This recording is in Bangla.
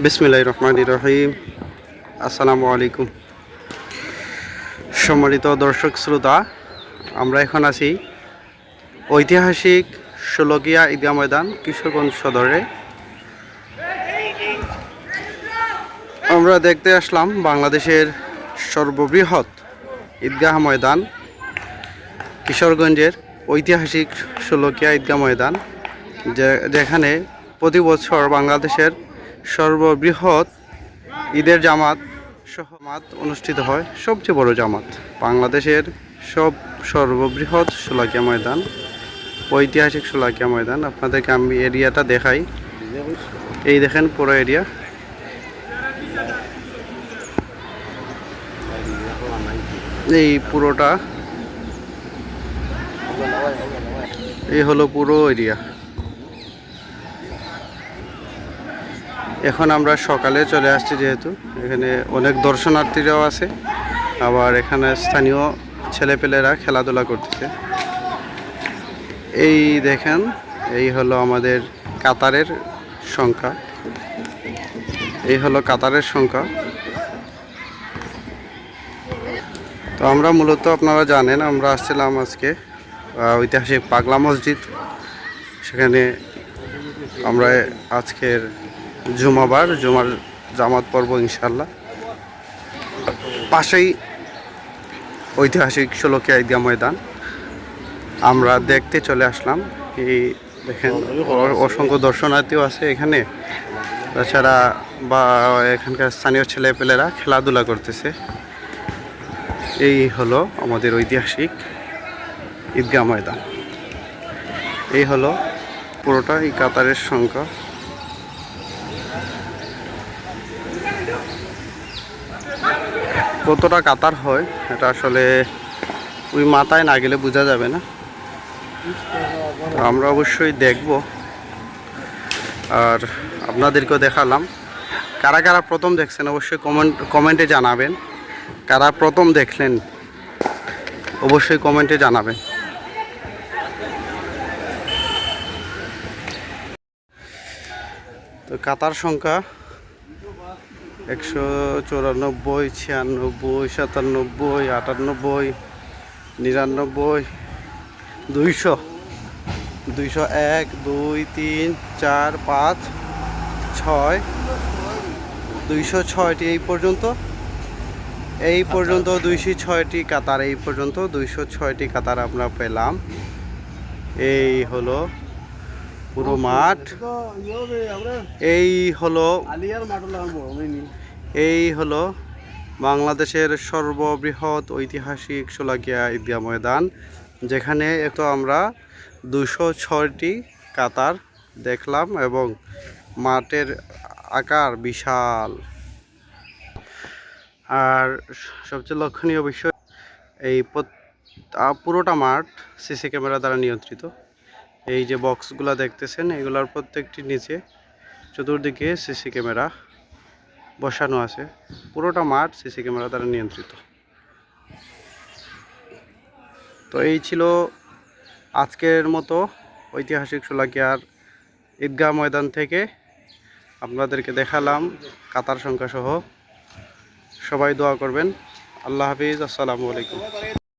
বিসমিল্লাহির রহমানির রহিম। আসসালামু আলাইকুম। সম্মানিত দর্শক শ্রোতা, আমরা এখন আছি ঐতিহাসিক শোলকিয়া ঈদগাহ ময়দান, কিশোরগঞ্জ সদরে। আমরা দেখতে আসলাম বাংলাদেশের সর্ববৃহৎ ঈদগাহ ময়দান, কিশোরগঞ্জের ঐতিহাসিক শোলকিয়া ঈদগাহ ময়দান, যেখানে প্রতি বছর বাংলাদেশের সর্ববৃহৎ ঈদের জামাত অনুষ্ঠিত হয়। সবচেয়ে বড় জামাত বাংলাদেশের সর্ববৃহৎ শোলাকিয়া ময়দান, ঐতিহাসিক শোলাকিয়া ময়দান। আপনাদেরকে আমি এরিয়াটা দেখাই। এই দেখেন পুরো এরিয়া। এই পুরোটা, এই হলো পুরো এরিয়া। এখন আমরা সকালে চলে আসছি, যেহেতু এখানে অনেক দর্শনার্থীরাও আছে, আবার এখানে স্থানীয় ছেলেপেলেরা খেলাধুলা করতেছে। এই দেখেন, এই হলো আমাদের কাতারের সংখ্যা, এই হলো কাতারের সংখ্যা। তো আমরা মূলত, আপনারা জানেন, আমরা আসছিলাম আজকে ঐতিহাসিক পাগলা মসজিদ। সেখানে আমরা আজকের জুমার জামাত পর্ব ইনশাল্লাহ। পাশেই ঐতিহাসিক শোলকিয়া ঈদগাহ ময়দান আমরা দেখতে চলে আসলাম। এই দেখেন, অসংখ্য দর্শনার্থীও আছে এখানে। তাছাড়া বা এখানকার স্থানীয় ছেলেপেলেরা খেলাধুলা করতেছে। এই হলো আমাদের ঐতিহাসিক ঈদগাহ ময়দান। এই হলো পুরোটা এই কাতারের সংখ্যা। কতটা কাতার হয় এটা আসলে ওই মাথায় না গেলে বোঝা যাবে না। আমরা অবশ্যই দেখব আর আপনাদেরকেও দেখালাম। কারা কারা প্রথম দেখছেন অবশ্যই কমেন্টে জানাবেন। কারা প্রথম দেখলেন অবশ্যই কমেন্টে জানাবেন। তো কাতার সংখ্যা 194, 96, 97, 98, 99, 200, 201, 2, 3, 4, 5, 6, 206টি এই পর্যন্ত 206টি কাতার। এই পর্যন্ত 206টি কাতার আমরা পেলাম। এই হলো পুরো মাঠ। এই হলো বাংলাদেশের সর্ববৃহৎ ঐতিহাসিক শোলাকিয়া ঈদগাহ ময়দান, যেখানে তো আমরা 206টি কাতার দেখলাম এবং মাঠের আকার বিশাল। আর সবচেয়ে লক্ষণীয় বিষয়, এই পুরোটা মাঠ সিসি ক্যামেরা দ্বারা নিয়ন্ত্রিত। এই যে বক্সগুলো দেখতেছেন, এগুলোর প্রত্যেকটি নিচে চতুর্দিকে সিসি ক্যামেরা বসানো আছে। পুরোটা মাঠ সিসি ক্যামেরা দ্বারা নিয়ন্ত্রিত। তো এই ছিল আজকের মতো ঐতিহাসিক শোলাকিয়ার ঈদগাহ ময়দান থেকে আপনাদেরকে দেখালাম কাতার সংখ্যা সহ। সবাই দোয়া করবেন। আল্লাহ হাফিজ। আসসালামু আলাইকুম।